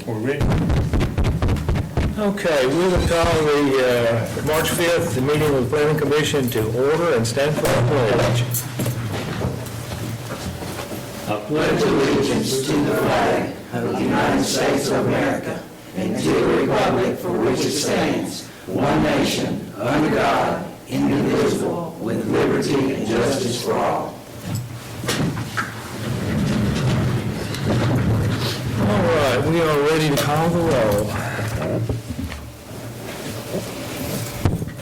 We're ready. Okay, we will call the March 5th, the meeting of the Planning Commission to order and stand for the pledge. I pledge allegiance to the flag of the United States of America and to the republic for which it stands, one nation, under God, indivisible, with liberty and justice for all. All right, we are ready to call the roll.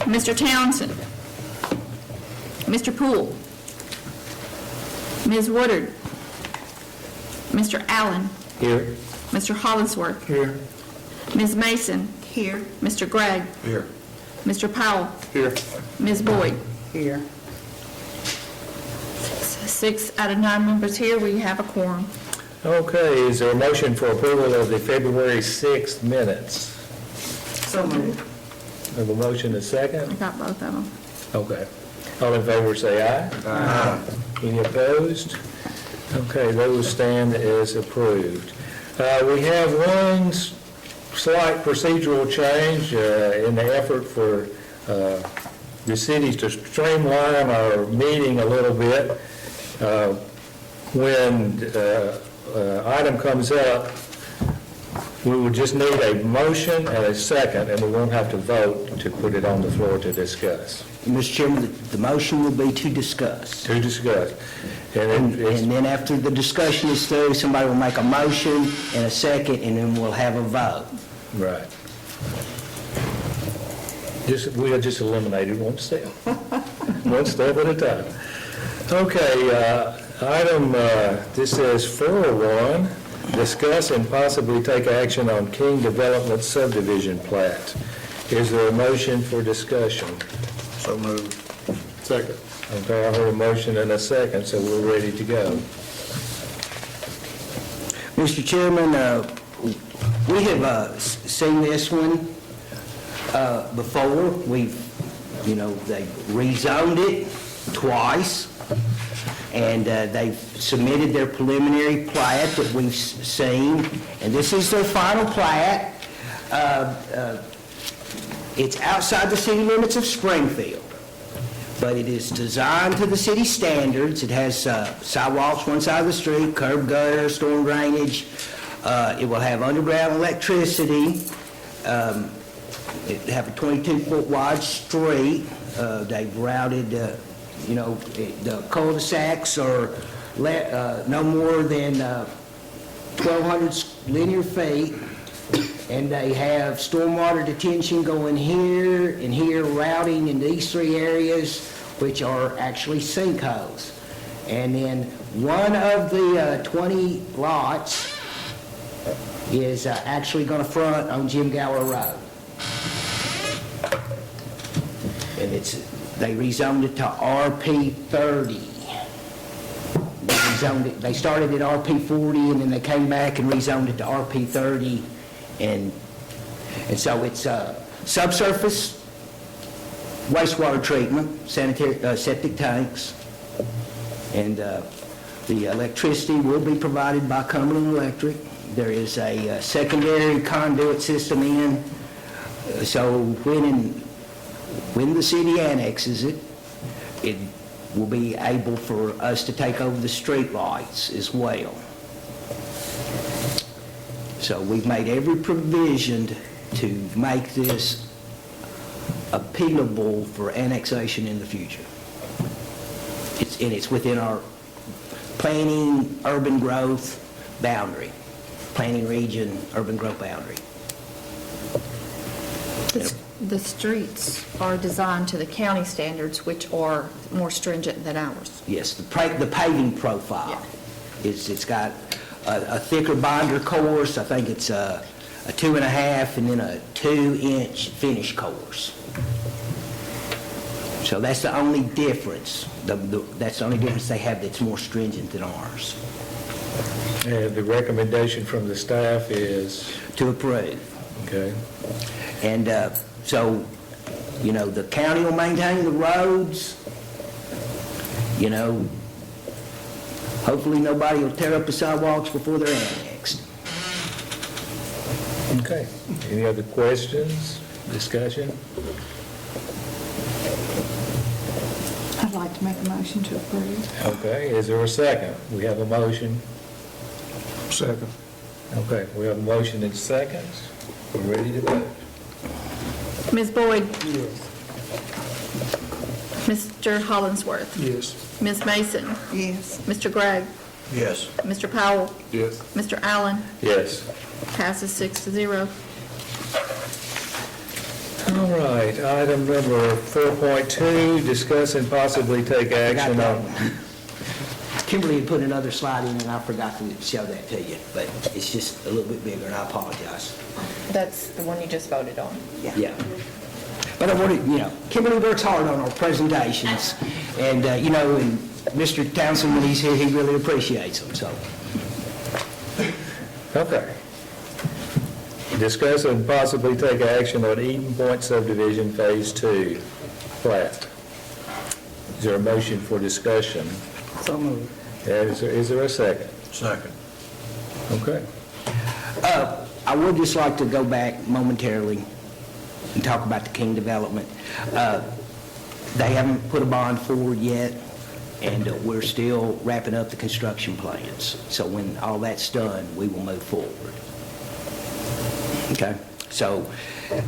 Mr. Townsend. Mr. Poole. Ms. Woodard. Mr. Allen. Here. Mr. Hollingsworth. Here. Ms. Mason. Here. Mr. Gregg. Here. Mr. Powell. Here. Ms. Boyd. Here. 6 out of 9 members here. We have a quorum. Okay, is there a motion for approval of the February 6th minutes? So moved. We have a motion and a I second? got both of them. Okay. All in favor say aye. Aye. Any opposed? Okay, those stand as approved. We have one slight procedural change in the effort for the city to streamline our meeting a little bit. When item comes up, we will just need a motion and a second, and we won't have to vote to put it on the floor to discuss. Mr. Chairman, the motion will be to discuss. To discuss. And it's- then after the discussion is through, somebody will make a motion and a second, and then we'll have a vote. Right. We'll just eliminate it one step. One step at a time. Okay, item, this says 401, discuss and possibly take action on King Development subdivision plat. Is there a motion for discussion? So moved. Second. Okay, I heard a motion and a second, so we're ready to go. Mr. Chairman, we have seen this one before. We've, they rezoned it twice, and they've submitted their preliminary plat that we've seen, and this is their final plat. It's outside the city limits of Springfield, but it is designed to the city standards. It has sidewalks one side of the street, curb gutter, storm drainage. It will have underground electricity. It have a 22-foot wide street. They've routed, the cul-de-sacs are no more than 1,200 linear feet. And they have stormwater detention going here and here, routing in these 3 areas, which are actually sinkholes. And then one of the 20 lots is actually going to front on Jim Gower Road. And they rezoned it to RP30. They started at RP40, and then they came back and rezoned it to RP30. And so it's subsurface wastewater treatment, sanitary septic tanks, and the electricity will be provided by Cumberland Electric. There is a secondary conduit system in, so when the city annexes it, it will be able for us to take over the street lights as well. So we've made every provision to make this appealable for annexation in the future. It's within our planning urban growth boundary, planning region urban growth boundary. The streets are designed to the county standards, which are more stringent than ours. Yes, the paving profile it's got a thicker binder course. I think it's a 2.5 and then a 2-inch finish course. So that's the only difference. That's the only difference they have that's more stringent than ours. And the recommendation from the staff is? To approve. Okay. And so, the county will maintain the roads. Hopefully nobody will tear up the sidewalks before they're annexed. Okay. Any other questions, discussion? I'd like to make a motion to approve. Okay, is there a second? We have a motion. Second. Okay, we have a motion and seconds. We're ready to vote. Ms. Boyd? Yes. Mr. Hollingsworth? Yes. Ms. Mason? Yes. Mr. Gregg? Yes. Mr. Powell? Yes. Mr. Allen? Yes. Passes 6-0. All right, item number 4.2, discuss and possibly take action that on... one. Kimberly had put another slide in, and I forgot to show that to you, but it's just a little bit bigger, and I apologize. That's the one you just voted on. Yeah. But I wanted, Kimberly works hard on our presentations, and, and Mr. Townsend, when he's here, he really appreciates them, so. Okay. Discuss and possibly take action on Eden Point subdivision Phase 2 plat. Is there a motion for discussion? So moved. And is there a second? Second. Okay. I would just like to go back momentarily and talk about the King development. They haven't put a bond forward yet, and we're still wrapping up the construction plans. So when all that's done, we will move forward. Okay? So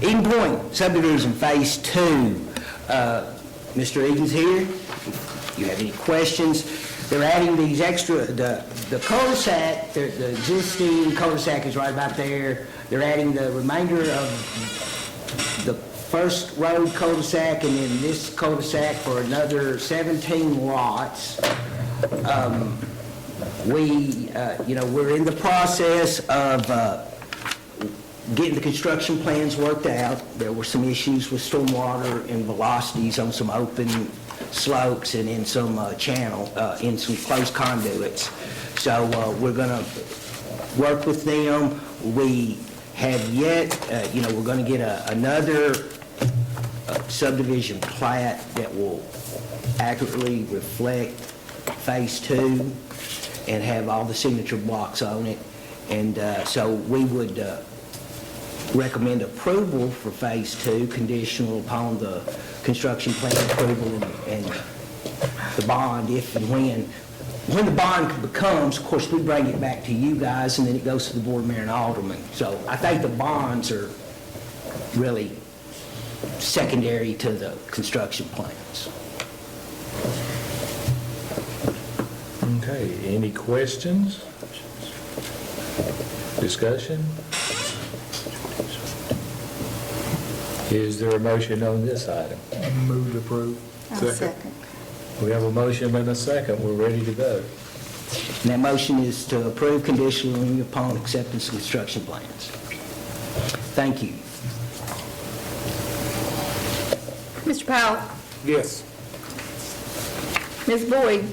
Eden Point subdivision Phase 2, Mr. Eden's here. If you have any questions, they're adding these extra, the cul-de-sac, the existing cul-de-sac is right about there. They're adding the remainder of the first road cul-de-sac and then this cul-de-sac for another 17 lots. We're in the process of getting the construction plans worked out. There were some issues with stormwater and velocities on some open slopes and in some in some closed conduits. So we're going to work with them. We have yet, we're going to get another subdivision plat that will accurately reflect Phase 2 and have all the signature blocks on it. And so we would recommend approval for Phase 2, conditional upon the construction plan approval and the bond, if and when. When the bond becomes, of course, we bring it back to you guys, and then it goes to the board, mayor, and alderman. So I think the bonds are really secondary to the construction plans. Okay, any questions? Discussion? Is there a motion on this item? Move to approve. I'll second. We have a motion and a second. We're ready to go. And that motion is to approve conditionally upon acceptance of construction plans. Thank you. Mr. Powell? Yes. Ms. Boyd?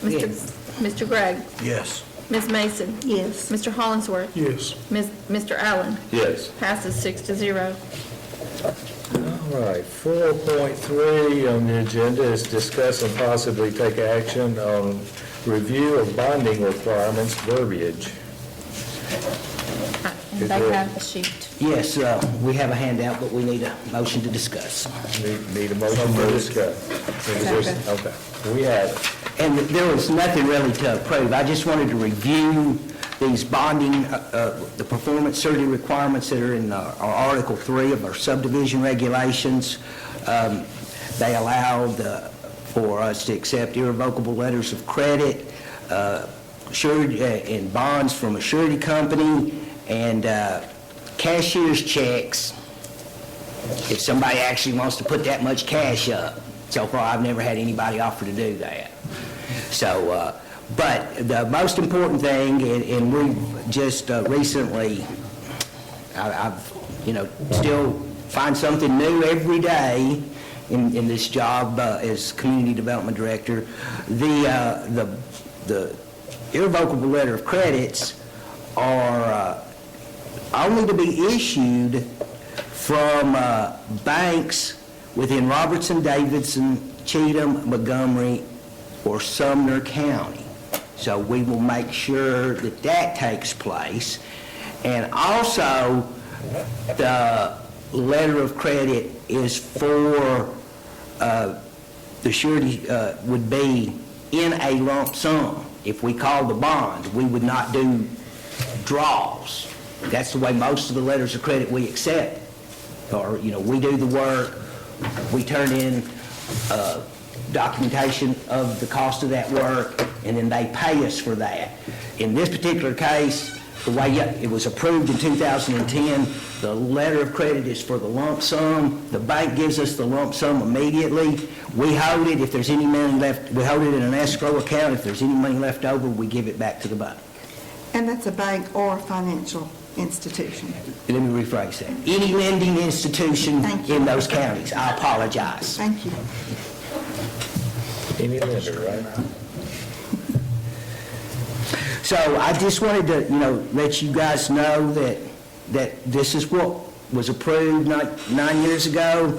Yes. Mr. Gregg? Yes. Ms. Mason? Yes. Mr. Hollingsworth? Yes. Mr. Allen? Yes. Passes 6-0. All right, 4.3 on the agenda is discuss and possibly take action on review of bonding requirements verbiage. And they have the sheet. Yes, we have a handout, but we need a motion to discuss. Need a motion to discuss. Second. Okay, we have it. And there was nothing really to approve. I just wanted to review these bonding, the performance certainty requirements that are in our Article 3 of our subdivision regulations. They allowed for us to accept irrevocable letters of credit, and bonds from a surety company, and cashier's checks, if somebody actually wants to put that much cash up. So far, I've never had anybody offer to do that. So, but the most important thing, and we've just recently, I've still find something new every day in this job as community development director. The irrevocable letter of credits are only to be issued from banks within Robertson, Davidson, Cheatham, Montgomery, or Sumner County. So we will make sure that that takes place. And also, the letter of credit is for, the surety would be in a lump sum. If we called the bond, we would not do draws. That's the way most of the letters of credit we accept. Or, we do the work, we turn in documentation of the cost of that work, and then they pay us for that. In this particular case, the way it was approved in 2010, the letter of credit is for the lump sum. The bank gives us the lump sum immediately. We hold it. If there's any money left, we hold it in an escrow account. If there's any money left over, we give it back to the bank. And that's a bank or a financial institution. Let me rephrase that. Any lending institution Thank you. in those counties. I apologize. Thank you. Any lender, right? So I just wanted to, let you guys know that this is what was approved 9 years ago,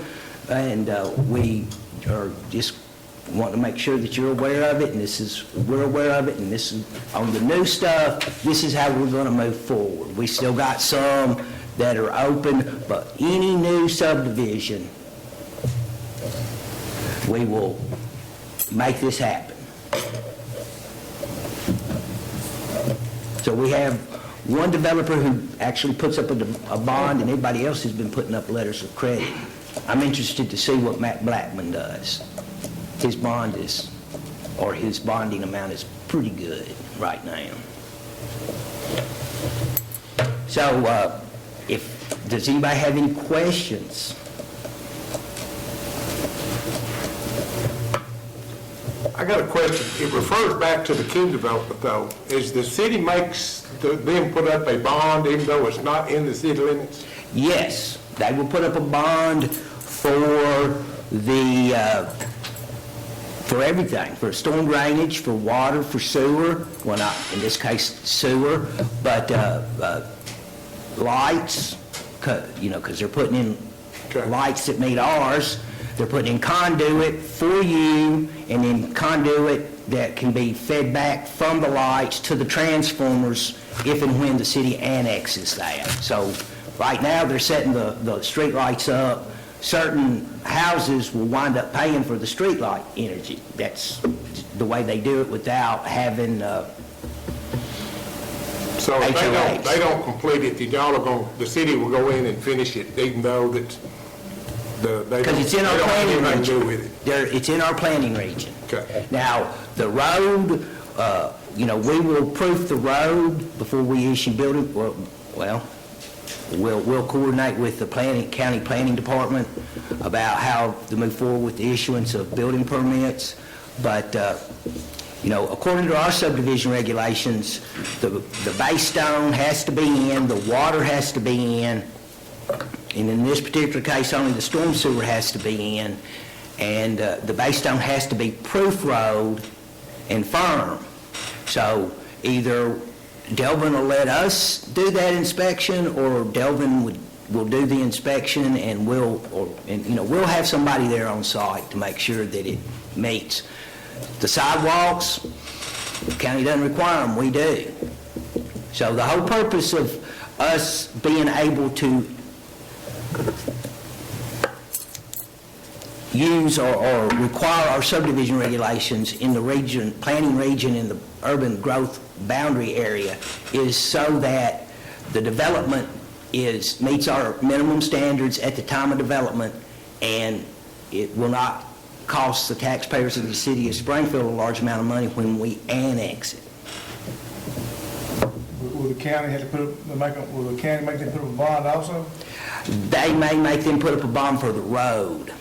and we are just want to make sure that you're aware of it, and we're aware of it, and this is, on the new stuff, this is how we're going to move forward. We still got some that are open, but any new subdivision, we will make this happen. So we have one developer who actually puts up a bond, and everybody else has been putting up letters of credit. I'm interested to see what Matt Blackman does. His bond is, or his bonding amount is pretty good right now. So, does anybody have any questions? I got a question. It refers back to the King development, though. Is the city makes them put up a bond even though it's not in the city limits? Yes, they will put up a bond for for everything, for storm drainage, for water, for sewer, well, not in this case sewer, but lights, because they're putting in Okay. lights that meet ours. They're putting in conduit for you, and then conduit that can be fed back from the lights to the transformers if and when the city annexes that. So right now, they're setting the street lights up. Certain houses will wind up paying for the street light energy. That's the way they do it without having So if HOAs. they don't complete it, then y'all are going, the city will go in and finish it even though that they because don't it's in our have planning anything to do region. with it. It's in our planning region. Okay. Now, the road, we will proof the road before we issue building, we'll coordinate with the county planning department about how to move forward with the issuance of building permits. But, according to our subdivision regulations, the base stone has to be in, the water has to be in, and in this particular case, only the storm sewer has to be in, and the base stone has to be proof road and firm. So either Delvin will let us do that inspection, or Delvin will do the inspection, and we'll have somebody there on site to make sure that it meets. The sidewalks, the county doesn't require them, we do. So the whole purpose of us being able to use or require our subdivision regulations in the region, planning region in the urban growth boundary area is so that the development meets our minimum standards at the time of development, and it will not cost the taxpayers of the city of Springfield a large amount of money when we annex it. Will the county have to will the county make them put up a bond also? They may make them put up a bond for the road.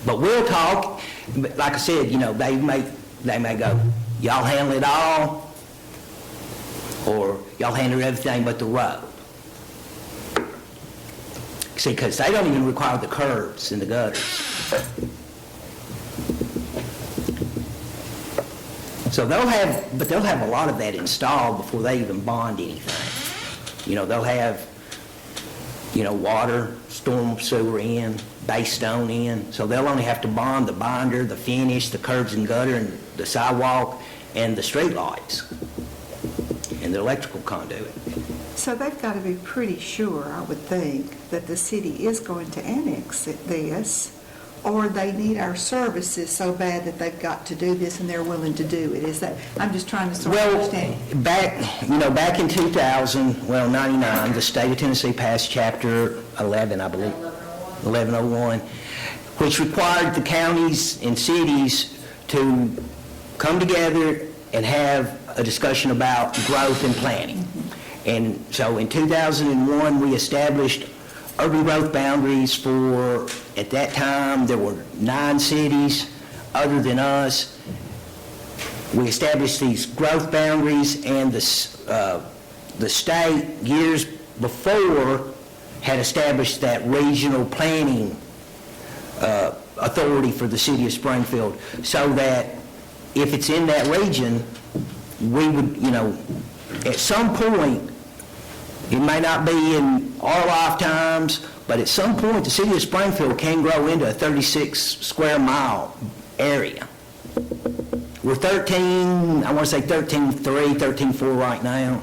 But we'll talk, like I said, they may go, y'all handle it all, or y'all handle everything but the road. See, because they don't even require the curbs and the gutters. So they'll have a lot of that installed before they even bond anything. They'll have, water, storm sewer in, base stone in, so they'll only have to bond the binder, the finish, the curbs and gutter, and the sidewalk, and the street lights, and the electrical conduit. So they've got to be pretty sure, I would think, that the city is going to annex this, or they need our services so bad that they've got to do this and they're willing to do it. Is that, I'm just trying to sort of Well, understand. back in 2000, 99, the state of Tennessee passed Chapter 11, I believe, 1101, which required the counties and cities to come together and have a discussion about growth and planning. And so in 2001, we established urban growth boundaries for, at that time, there were 9 cities other than us. We established these growth boundaries, and the state, years before, had established that regional planning authority for the city of Springfield, so that if it's in that region, we would, at some point, it may not be in our lifetimes, but at some point, the city of Springfield can grow into a 36 square mile area. We're 13, I want to say 13.3, 13.4 right now.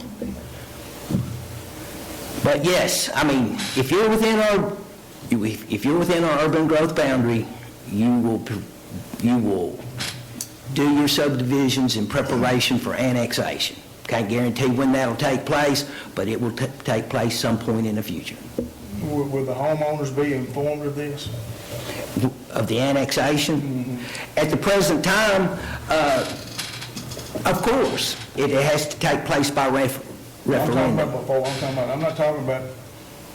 But yes, I mean, if you're within our urban growth boundary, you will do your subdivisions in preparation for annexation. Can't guarantee when that'll take place, but it will take place some point in the future. Will the homeowners be informed of this? Of the annexation? At the present time, of course, it has to take place by I'm talking referendum. about before, I'm not talking about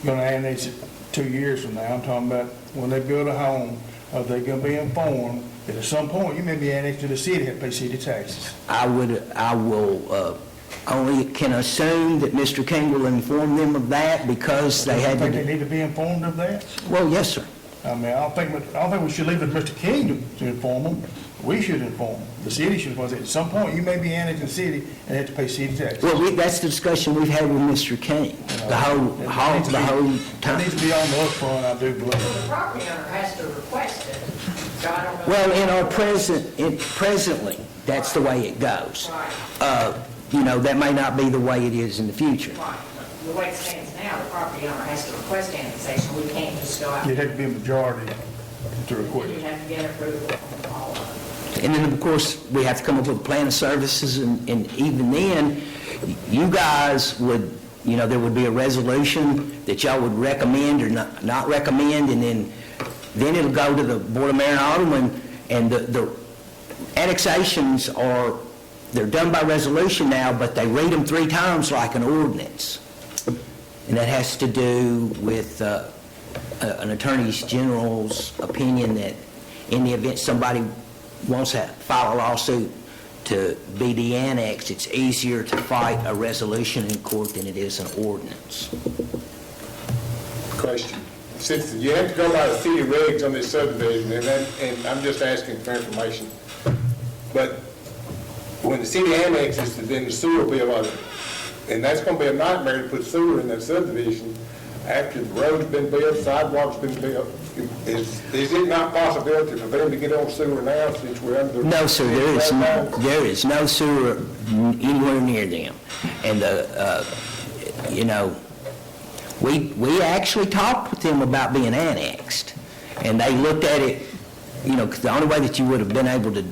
gonna annex it 2 years from now. I'm talking about when they build a home, are they gonna be informed that at some point you may be annexed to the city and pay city taxes? I will only can assume that Mr. King will inform them of that because they I had think they to. need to be informed of that. Well, yes, sir. I mean, I don't think we should leave it to Mr. King to inform them. We should inform them. The city should inform them. At some point, you may be annexed to the city and have to pay city taxes. Well, that's the discussion we've had with Mr. King the whole That time. needs to be on the upfront, I do believe. The property owner has to request it, so I don't know. Well, in our presently, that's the way it goes. Right, That may not be the way it is in the future. right. The way it stands now, the property owner has to request annexation. We can't just go out. You'd have to be a majority to request. You have to get approval from all of them. And then, of course, we have to come up with a plan of services, and even then, you guys would, there would be a resolution that y'all would recommend or not recommend, and then it'll go to the Board of Mayor and Alderman, and the annexations they're done by resolution now, but they read them 3 times like an ordinance. And that has to do with an Attorney General's opinion that in the event somebody wants to file a lawsuit to be de-annexed, it's easier to fight a resolution in court than it is an ordinance. Question. Since you have to go by the city regs on this subdivision, and I'm just asking for information, but when the city annexes, then the sewer will be on it. And that's going to be a nightmare to put sewer in that subdivision after the road's been built, sidewalks been built. Is it not a possibility for them to get on sewer now since we're under? No, sir, there is no sewer anywhere near them. And, we actually talked with them about being annexed. And they looked at it, 'cause the only way that you would have been able to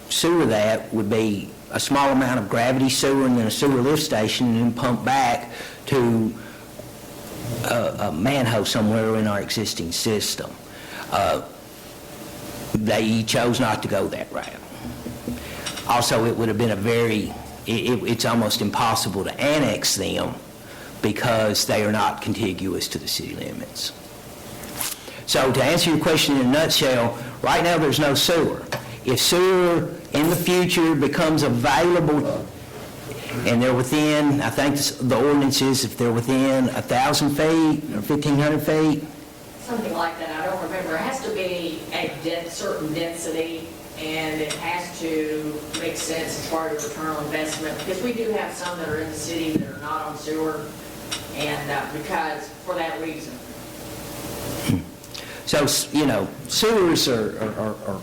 sewer that would be a small amount of gravity sewer and then a sewer lift station and then pump back to a manhole somewhere in our existing system. They chose not to go that route. Also, it would have been it's almost impossible to annex them because they are not contiguous to the city limits. So to answer your question in a nutshell, right now there's no sewer. If sewer in the future becomes available and they're within, I think the ordinance is if they're within 1,000 feet or 1,500 feet, Something like that, I don't remember. It has to be a certain density, and it has to make sense as far as return on investment, because we do have some that are in the city that are not on sewer, and because, for that reason. so, sewers are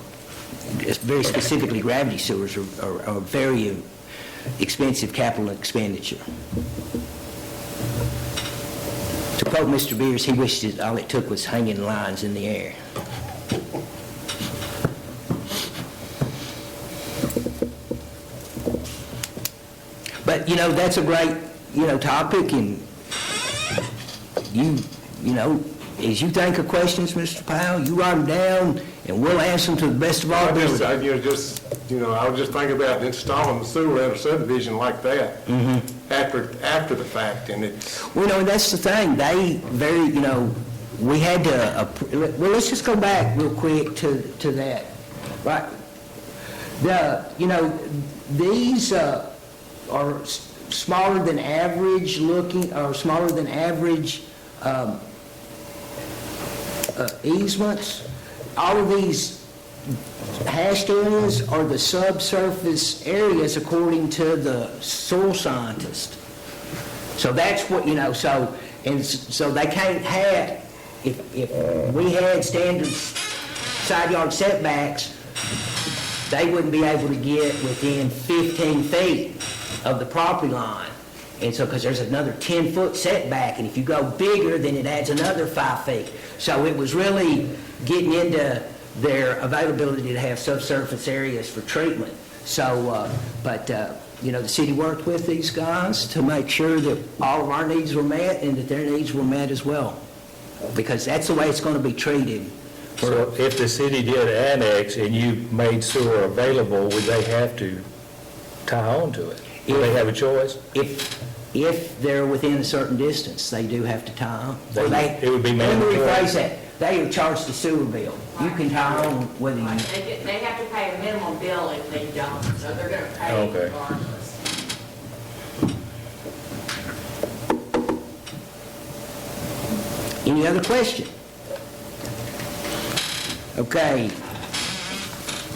very specifically gravity sewers are very expensive capital expenditure. told Mr. Beers he wished all it took was hanging lines in the air. But, that's a great, topic, and as you think of questions, Mr. Powell, you write them down, and we'll answer them to the best of our I ability. was just thinking about installing the sewer in a subdivision like that after the fact, and it's, Well, that's the thing, we had to, let's just go back real quick to that, right? These are smaller than average looking, or smaller than average easements. All of these hashed areas are the subsurface areas according to the soil scientist. So that's what, so they can't have, if we had standard side yard setbacks, they wouldn't be able to get within 15 feet of the property line. And so, because there's another 10-foot setback, and if you go bigger, then it adds another 5 feet. So it was really getting into their availability to have subsurface areas for treatment. So, the city worked with these guys to make sure that all of our needs were met and that their needs were met as well. Because that's the way it's going to be treated. So if the city did annex and you made sewer available, would they have to tie on to it? Do they have a choice? If they're within a certain distance, they do have to tie on. It would be mandatory. Let me rephrase that. They are charged the sewer bill. You can tie on whether you... They have to pay a minimum bill if they don't, so they're going to pay Okay. regardless. Any other question? Okay.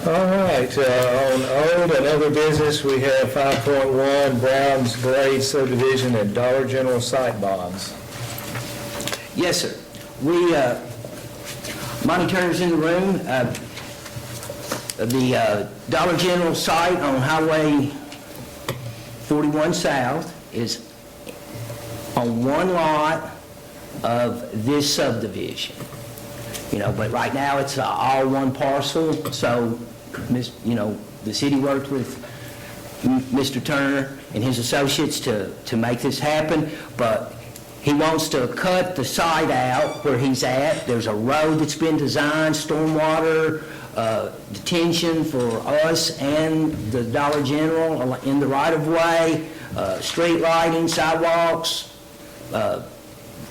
All right, on old and other business, we have 5.1 Browns Glade subdivision and Dollar General site bonds. Yes, sir. Monty Turner's in the room. The Dollar General site on Highway 41 South is on one lot of this subdivision. But right now it's all one parcel, so, the city worked with Mr. Turner and his associates to make this happen, but he wants to cut the site out where he's at. There's a road that's been designed, stormwater detention for us and the Dollar General in the right-of-way, street lighting, sidewalks,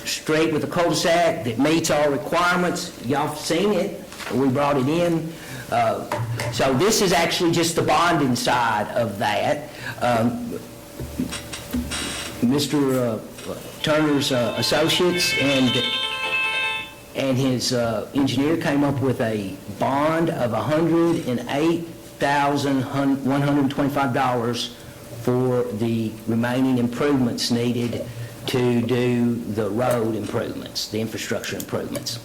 straight with a cul-de-sac that meets all requirements. Y'all have seen it. We brought it in. So this is actually just the bonding side of that. Mr. Turner's associates and his engineer came up with a bond of $108,125 for the remaining improvements needed to do the road improvements, the infrastructure improvements.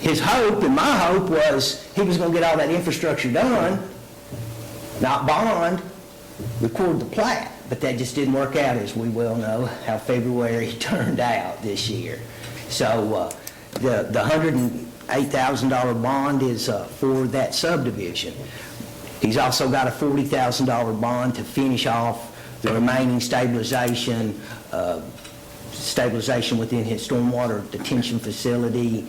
His hope and my hope was he was going to get all that infrastructure done, not bond, record the plat. But that just didn't work out, as we well know how February turned out this year. So the $108,000 bond is for that subdivision. He's also got a $40,000 bond to finish off the remaining stabilization within his stormwater detention facility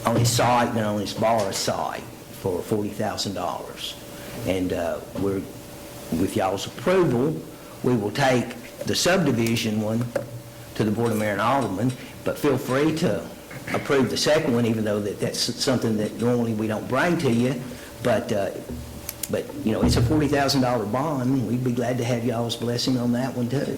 on his site and on his bar site for $40,000. And with y'all's approval, we will take the subdivision one to the Board of Mayor and Aldermen, but feel free to approve the second one, even though that's something that normally we don't bring to you. But it's a $40,000 bond. We'd be glad to have y'all's blessing on that one, too.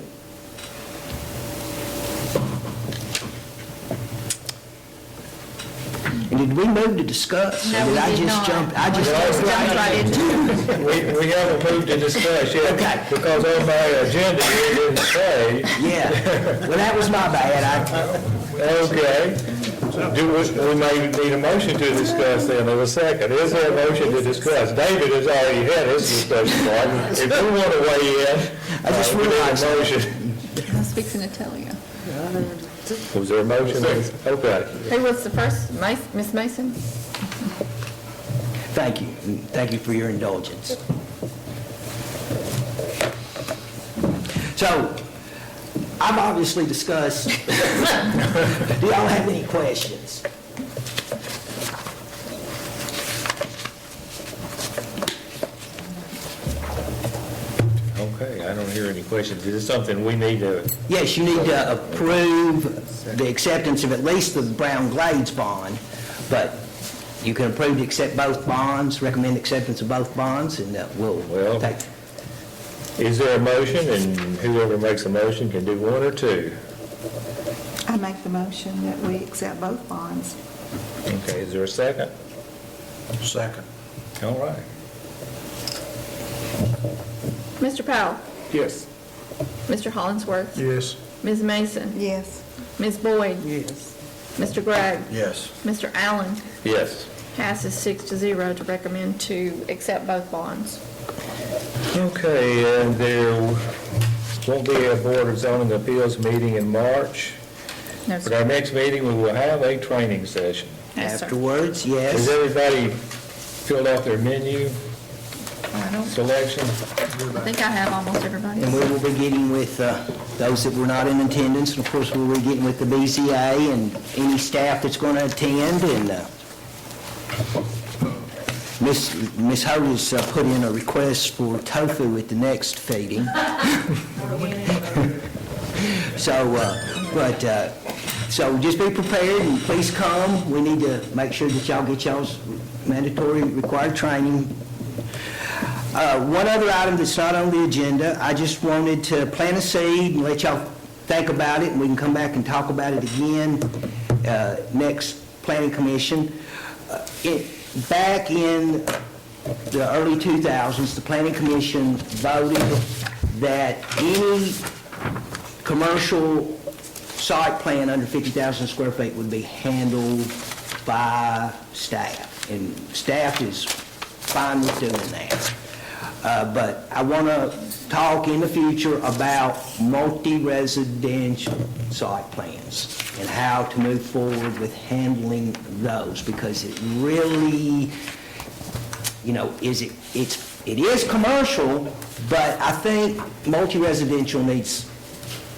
And did we move to discuss? No, Or we I did just not. jumped. I just Jumped right into it. We haven't moved to discuss yet. Okay. Because on my agenda, it didn't say. Yeah. Well, that was my bad. Okay. We may need a motion to discuss then in a second. Is there a motion to discuss? David has already had his discussion part. If you want to weigh in, I just we need a realized- motion. fixing to tell you. Was there a motion? Okay. Who was the first? Ms. Mason? Thank you, and thank you for your indulgence. So, I've obviously discussed, do y'all have any questions? Okay, I don't hear any questions. Is this something we need to, Yes, you need to approve the acceptance of at least the Brown Glades bond, but you can approve to accept both bonds, recommend acceptance of both bonds, and Well- we'll take. is there a motion, and whoever makes a motion can do one or two? I make the motion that we accept both bonds. Okay, is there a second? Second. All right. Mr. Powell? Yes. Mr. Hollingsworth? Yes. Ms. Mason? Yes. Ms. Boyd? Yes. Mr. Gregg? Yes. Mr. Allen? Yes. Passes 6-0 to recommend to accept both bonds. Okay, and there won't be a Board of Zoning Appeals meeting in March. No, But sir. our next meeting, we will have a training session. Yes, sir. Afterwards, Has yes. everybody filled out their menu I don't- selection? I think I have almost everybody. And we will be getting with those that were not in attendance, and of course, we will be getting with the BZA and any staff that's going to attend, and Ms. Hodes put in a request for tofu at the next feeding. So just be prepared and please come. We need to make sure that y'all get y'all's mandatory required training. One other item that's not on the agenda, I just wanted to plant a seed and let y'all think about it, and we can come back and talk about it again next planning commission. Back in the early 2000s, the planning commission voted that any commercial site plan under 50,000 square feet would be handled by staff, and staff is fine with doing that. But I want to talk in the future about multi-residential site plans and how to move forward with handling those, because it really, it is commercial, but I think multi-residential needs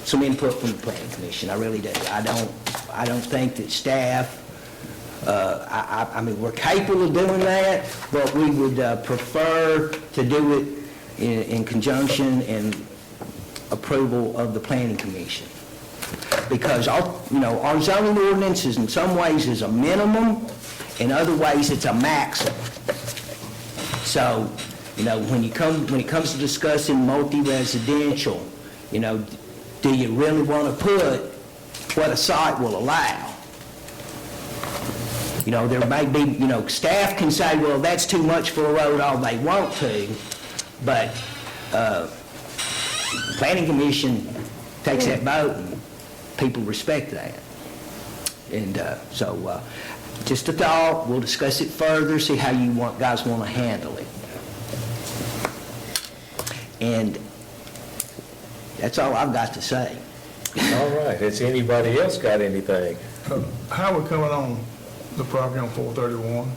some input from the planning commission. I really do. I don't think that staff, I mean, we're capable of doing that, but we would prefer to do it in conjunction and approval of the planning commission. Because our zoning ordinance is in some ways is a minimum, in other ways it's a maximum. So, when it comes to discussing multi-residential, do you really want to put what a site will allow? There may be, staff can say, well, that's too much for a road all they want to, but planning commission takes that vote and people respect that. And so just a thought, we'll discuss it further, see how you guys want to handle it. And that's all I've got to say. All right, has anybody else got anything? How are we coming on the property on 431,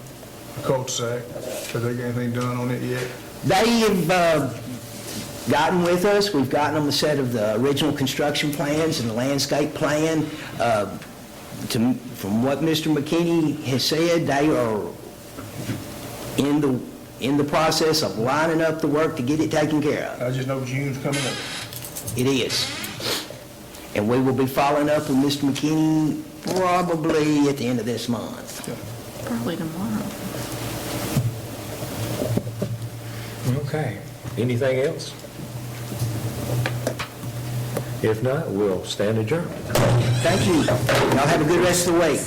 the cul-de-sac? Have they got anything done on it yet? They have gotten with us. We've gotten them a set of the original construction plans and the landscape plan. From what Mr. McKinney has said, they are in the process of lining up the work to get it taken care of. I just know June's coming up. It is. And we will be following up with Mr. McKinney probably at the end of this month. Probably tomorrow. Okay, anything else? If not, we'll stand adjourned. Thank you. Y'all have a good rest of the week.